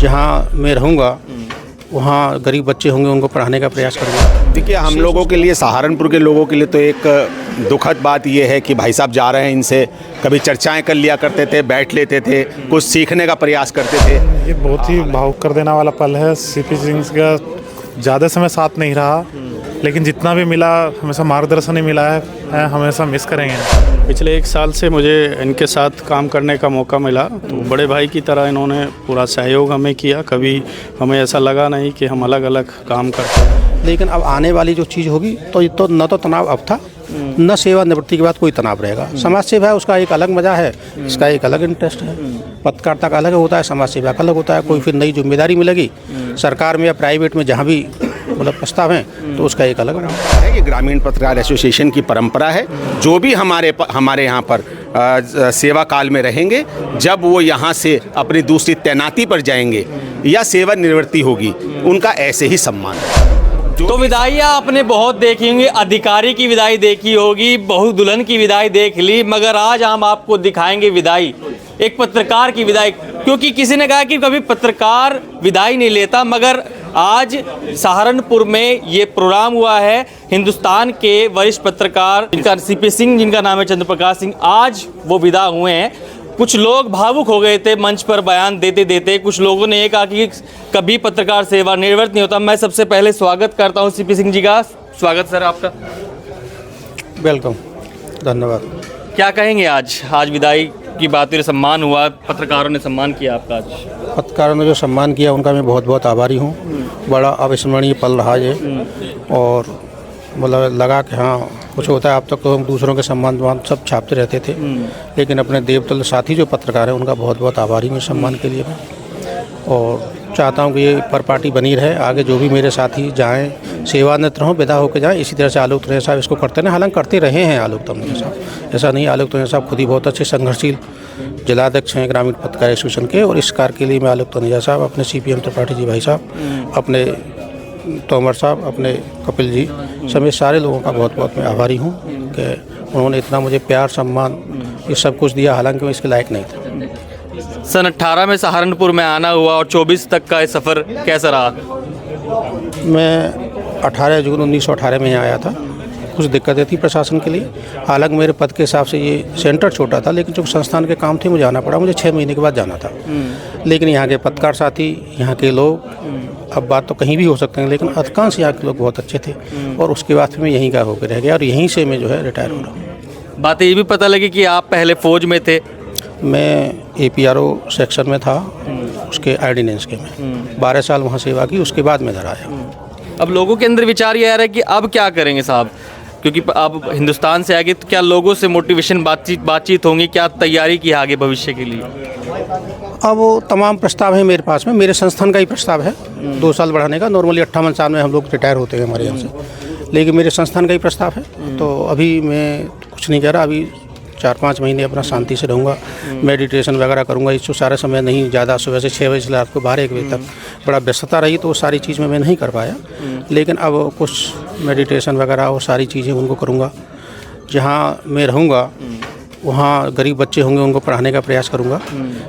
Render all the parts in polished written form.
जहाँ मैं रहूँगा वहाँ गरीब बच्चे होंगे, उनको पढ़ाने का प्रयास करूँगा। देखिए, हम लोगों के लिए, सहारनपुर के लोगों के लिए तो एक दुखद बात ये है कि भाई साहब जा रहे हैं, इनसे कभी चर्चाएं कर लिया करते थे, बैठ लेते थे, कुछ सीखने का प्रयास करते थे। ये बहुत ही भावुक कर देने वाला पल है। सीपी सिंह का ज़्यादा समय साथ नहीं रहा, लेकिन जितना भी मिला हमेशा मार्गदर्शन ही मिला है, हमेशा मिस करेंगे। पिछले 1 साल से मुझे इनके साथ काम करने का मौका मिला, तो बड़े भाई की तरह इन्होंने पूरा सहयोग हमें किया। कभी हमें ऐसा लगा नहीं कि हम अलग अलग काम करते हैं। लेकिन अब आने वाली जो चीज़ होगी तो न तो तनाव अब था, न सेवानिवृत्ति के बाद कोई तनाव रहेगा। समाज सेवा है, उसका एक अलग मज़ा है, इसका एक अलग इंटरेस्ट है। पत्रकारिता का अलग होता है, समाज सेवा का अलग होता है। कोई फिर नई जिम्मेदारी मिलेगी सरकार में या प्राइवेट में, जहाँ भी मतलब प्रस्ताव हैं, तो उसका एक अलग है। ये ग्रामीण पत्रकार एसोसिएशन की परंपरा है। जो भी हमारे यहाँ पर सेवा काल में रहेंगे, जब वो यहाँ से अपनी दूसरी तैनाती पर जाएंगे या सेवानिवृत्ति होगी, उनका ऐसे ही सम्मान है। तो विदाइयाँ आपने बहुत देखी होंगी, अधिकारी की विदाई देखी होगी, बहू दुल्हन की विदाई देख ली, मगर आज हम आपको दिखाएंगे विदाई, एक पत्रकार की विदाई। क्योंकि किसी ने कहा कि कभी पत्रकार विदाई नहीं लेता, मगर आज सहारनपुर में ये प्रोग्राम हुआ है। हिंदुस्तान के वरिष्ठ पत्रकार जिनका सीपी सिंह, जिनका नाम है चंद्रप्रकाश सिंह, आज वो विदा हुए हैं। कुछ लोग भावुक हो गए थे मंच पर बयान देते देते। कुछ लोगों ने ये कहा कि कभी पत्रकार सेवानिवृत्त नहीं होता। मैं सबसे पहले स्वागत करता हूँ सीपी सिंह जी का। स्वागत सर आपका। वेलकम, धन्यवाद। क्या कहेंगे आज विदाई की बात हुई, सम्मान हुआ, पत्रकारों ने सम्मान किया आपका आज। पत्रकारों ने जो सम्मान किया उनका मैं बहुत बहुत आभारी हूँ। बड़ा अविस्मरणीय पल रहा ये, और मतलब लगा कि हाँ कुछ होता है। अब तक तो हम दूसरों के सम्मान सब छापते रहते थे, लेकिन अपने देवतुल्य साथी जो पत्रकार हैं उनका बहुत बहुत आभारी हूँ सम्मान के लिए मैं। और चाहता हूँ कि ये पर पार्टी बनी रहे, आगे जो भी मेरे साथी जाएँ, सेवानिवृत्त हों, विदा होकर जाएँ। इसी तरह से आलोक तनय साहब इसको करते हैं, हालांकि करते रहे हैं आलोक तनय साहब। ऐसा नहीं, आलोक तनय साहब खुद ही बहुत अच्छे संघर्षशील जिलाध्यक्ष हैं ग्रामीण पत्रकार एसोसिएशन के, और इस कार्य के लिए मैं आलोक तनय साहब, अपने CPM त्रिपाठी जी भाई साहब, अपने तोमर साहब, अपने कपिल जी समेत सारे लोगों का बहुत बहुत मैं आभारी हूँ कि उन्होंने इतना मुझे प्यार, सम्मान, ये सब कुछ दिया, हालांकि मैं इसके लायक नहीं था। सन 18 में सहारनपुर में आना हुआ और 24 तक का ये सफ़र कैसा रहा? मैं 18 जून 1918 में यहाँ आया था। कुछ दिक्कतें थी प्रशासन के लिए, हालांकि मेरे पद के हिसाब से ये सेंटर छोटा था, लेकिन जो संस्थान के काम थे मुझे आना पड़ा। मुझे 6 महीने के बाद जाना था, लेकिन यहाँ के पत्रकार साथी, यहाँ के लोग, अब बात तो कहीं भी हो सकते हैं, लेकिन अधिकांश यहाँ के लोग बहुत अच्छे थे, और उसके बाद फिर मैं यहीं का होकर रह गया, और यहीं से मैं जो है रिटायर हो रहा हूँ। बात ये भी पता लगी कि आप पहले फ़ौज में थे। मैं APRO सेक्शन में था, उसके ऑर्डिनेंस के में 12 साल वहाँ सेवा की, उसके बाद मैं इधर आया। अब लोगों के अंदर विचार ये आ रहा है कि अब क्या करेंगे साहब, क्योंकि आप हिंदुस्तान से आगे, तो क्या लोगों से मोटिवेशन बातचीत होंगी, क्या तैयारी की आगे भविष्य के लिए? अब वो तमाम प्रस्ताव हैं मेरे पास में। मेरे संस्थान का ही प्रस्ताव है 2 साल बढ़ाने का। नॉर्मली 58 साल में हम लोग रिटायर होते हैं हमारे यहाँ से, लेकिन मेरे संस्थान का ही प्रस्ताव है। तो अभी मैं कुछ नहीं कह रहा, अभी 4-5 महीने अपना शांति से रहूँगा, मेडिटेशन वगैरह करूँगा। इसको सारा समय नहीं, ज़्यादा सुबह से 6 बजे से रात को 12-1 बजे तक बड़ा व्यस्तता रही, तो वो सारी चीज़ में मैं नहीं कर पाया। लेकिन अब कुछ मेडिटेशन वगैरह वो सारी चीज़ें उनको करूँगा। जहाँ मैं रहूँगा वहाँ गरीब बच्चे होंगे, उनको पढ़ाने का प्रयास करूँगा।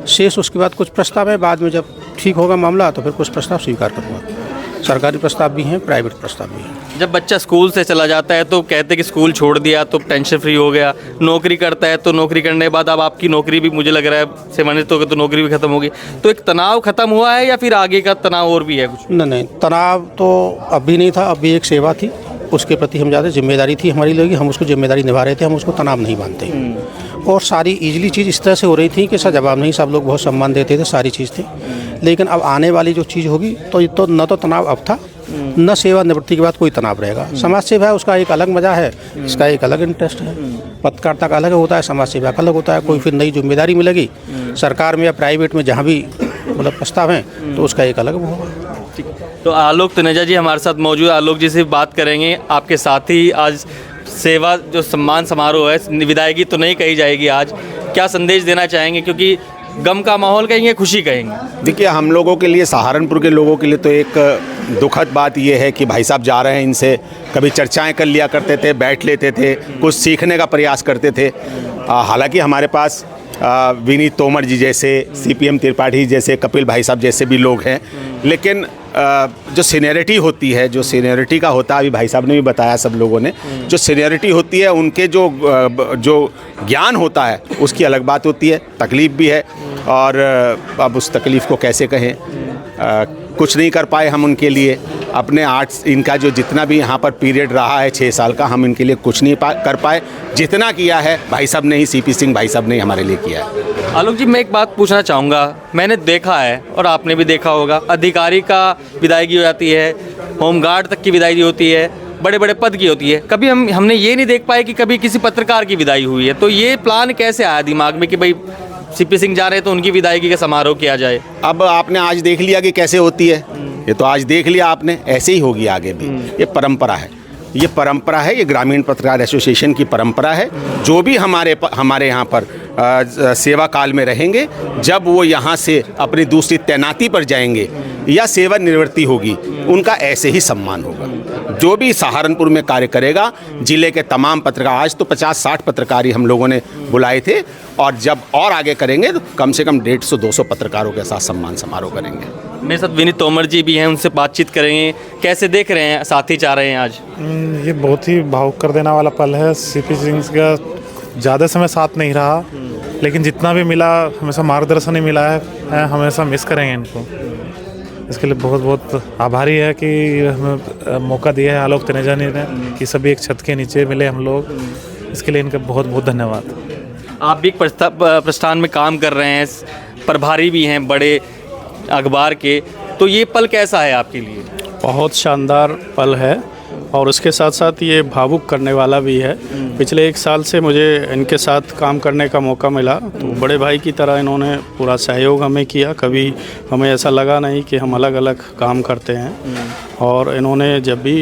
शेष उसके बाद कुछ प्रस्ताव है, बाद में जब ठीक होगा मामला तो फिर कुछ प्रस्ताव स्वीकार करूँगा। सरकारी प्रस्ताव भी हैं, प्राइवेट प्रस्ताव भी हैं। जब बच्चा स्कूल से चला जाता है तो कहते हैं कि स्कूल छोड़ दिया तो टेंशन फ्री हो गया, नौकरी करता है तो नौकरी करने के बाद अब आपकी नौकरी भी, मुझे लग रहा है सेवानिवृत्त हो गए तो नौकरी भी खत्म होगी, तो एक तनाव खत्म हुआ है या फिर आगे का तनाव और भी है कुछ? नहीं, तनाव तो अभी नहीं था। अभी एक सेवा थी, उसके प्रति हम ज़्यादा जिम्मेदारी थी हमारी लोगों की, हम उसको जिम्मेदारी निभा रहे थे, हम उसको तनाव नहीं मानते। और सारी ईजिली चीज़ इस तरह से हो रही थी कि सर जवाब नहीं, सब लोग बहुत सम्मान देते थे, सारी चीज़ थी। लेकिन अब आने वाली जो चीज़ होगी तो न तो तनाव अब था, न सेवानिवृत्ति के बाद कोई तनाव रहेगा। समाज सेवा है, उसका एक अलग मज़ा है, इसका एक अलग इंटरेस्ट है। पत्रकारिता का अलग होता है, समाज सेवा का अलग होता है। कोई फिर नई जिम्मेदारी मिलेगी सरकार में या प्राइवेट में, जहाँ भी मतलब प्रस्ताव हैं, तो उसका एक अलग वो होगा। तो आलोक तनेजा जी हमारे साथ मौजूद, आलोक जी से बात करेंगे। आपके साथ ही आज सेवा जो सम्मान समारोह है, विदायगी तो नहीं कही जाएगी आज, क्या संदेश देना चाहेंगे? क्योंकि गम का माहौल कहेंगे, खुशी कहेंगे? देखिए, हम लोगों के लिए, सहारनपुर के लोगों के लिए तो एक दुखद बात ये है कि भाई साहब जा रहे हैं, इनसे कभी चर्चाएं कर लिया करते थे, बैठ लेते थे, कुछ सीखने का प्रयास करते थे। हालांकि हमारे पास विनीत तोमर जी जैसे, CPM त्रिपाठी जैसे, कपिल भाई साहब जैसे भी लोग हैं। लेकिन जो सीनियरिटी होती है, जो सीनियरिटी का होता है, अभी भाई साहब ने भी बताया, सब लोगों ने, जो सीनियरिटी होती है उनके जो ज्ञान होता है उसकी अलग बात होती है, तकलीफ़ भी है। और अब उस तकलीफ़ को कैसे कहें, कुछ नहीं कर पाए हम उनके लिए। अपने आर्ट्स इनका जो जितना भी यहाँ पर पीरियड रहा है 6 साल का, हम इनके लिए कुछ नहीं कर पाए। जितना किया है भाई साहब ने ही, CP सिंह भाई साहब ने ही हमारे लिए किया है। आलोक जी, मैं एक बात पूछना चाहूँगा। मैंने देखा है और आपने भी देखा होगा, अधिकारी का विदायगी हो जाती है, होमगार्ड तक की विदायगी होती है, बड़े बड़े पद की होती है। कभी हमने ये नहीं देख पाए कि कभी किसी पत्रकार की विदाई हुई है। तो ये प्लान कैसे आया दिमाग में कि भाई CP सिंह जा रहे हैं तो उनकी विदायगी का समारोह किया जाए? अब आपने आज देख लिया कि कैसे होती है, ये तो आज देख लिया आपने, ऐसे ही होगी आगे भी। ये परंपरा है, ये परंपरा है, ये ग्रामीण पत्रकार एसोसिएशन की परंपरा है। जो भी हमारे यहाँ पर सेवा काल में रहेंगे, जब वो यहाँ से अपनी दूसरी तैनाती पर जाएंगे या सेवानिवृत्ति होगी, उनका ऐसे ही सम्मान होगा। जो भी सहारनपुर में कार्य करेगा, जिले के तमाम पत्रकार, आज तो 50-60 पत्रकार ही हम लोगों ने बुलाए थे, और जब और आगे करेंगे तो कम से कम 150-200 पत्रकारों के साथ सम्मान समारोह करेंगे। मेरे साथ विनीत तोमर जी भी हैं, उनसे बातचीत करेंगे। कैसे देख रहे हैं, साथी चाह रहे हैं आज? ये बहुत ही भावुक कर देने वाला पल है। CP सिंह का ज़्यादा समय साथ नहीं रहा, लेकिन जितना भी मिला हमेशा मार्गदर्शन ही मिला है। हमेशा मिस करेंगे इनको। इसके लिए बहुत बहुत आभारी है कि हमें मौका दिया है आलोक तनेजा ने कि सभी एक छत के नीचे मिले हम लोग। इसके लिए इनका बहुत बहुत धन्यवाद। आप भी एक प्रस्थान में काम कर रहे हैं, प्रभारी भी हैं बड़े अखबार के, तो ये पल कैसा है आपके लिए? बहुत शानदार पल है और उसके साथ साथ ये भावुक करने वाला भी है। पिछले 1 साल से मुझे इनके साथ काम करने का मौका मिला, तो बड़े भाई की तरह इन्होंने पूरा सहयोग हमें किया। कभी हमें ऐसा लगा नहीं कि हम अलग अलग काम करते हैं, और इन्होंने जब भी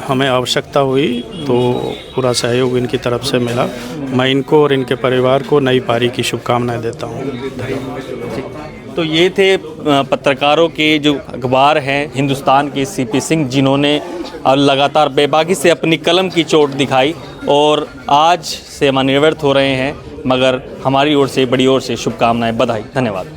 हमें आवश्यकता हुई तो पूरा सहयोग इनकी तरफ से मिला। मैं इनको और इनके परिवार को नई पारी की शुभकामनाएं देता हूँ। तो ये थे पत्रकारों के जो अखबार हैं हिंदुस्तान के, CP सिंह, जिन्होंने लगातार बेबाकी से अपनी कलम की चोट दिखाई और आज सेवानिवृत्त हो रहे हैं। मगर हमारी ओर से, बड़ी ओर से शुभकामनाएं, बधाई, धन्यवाद।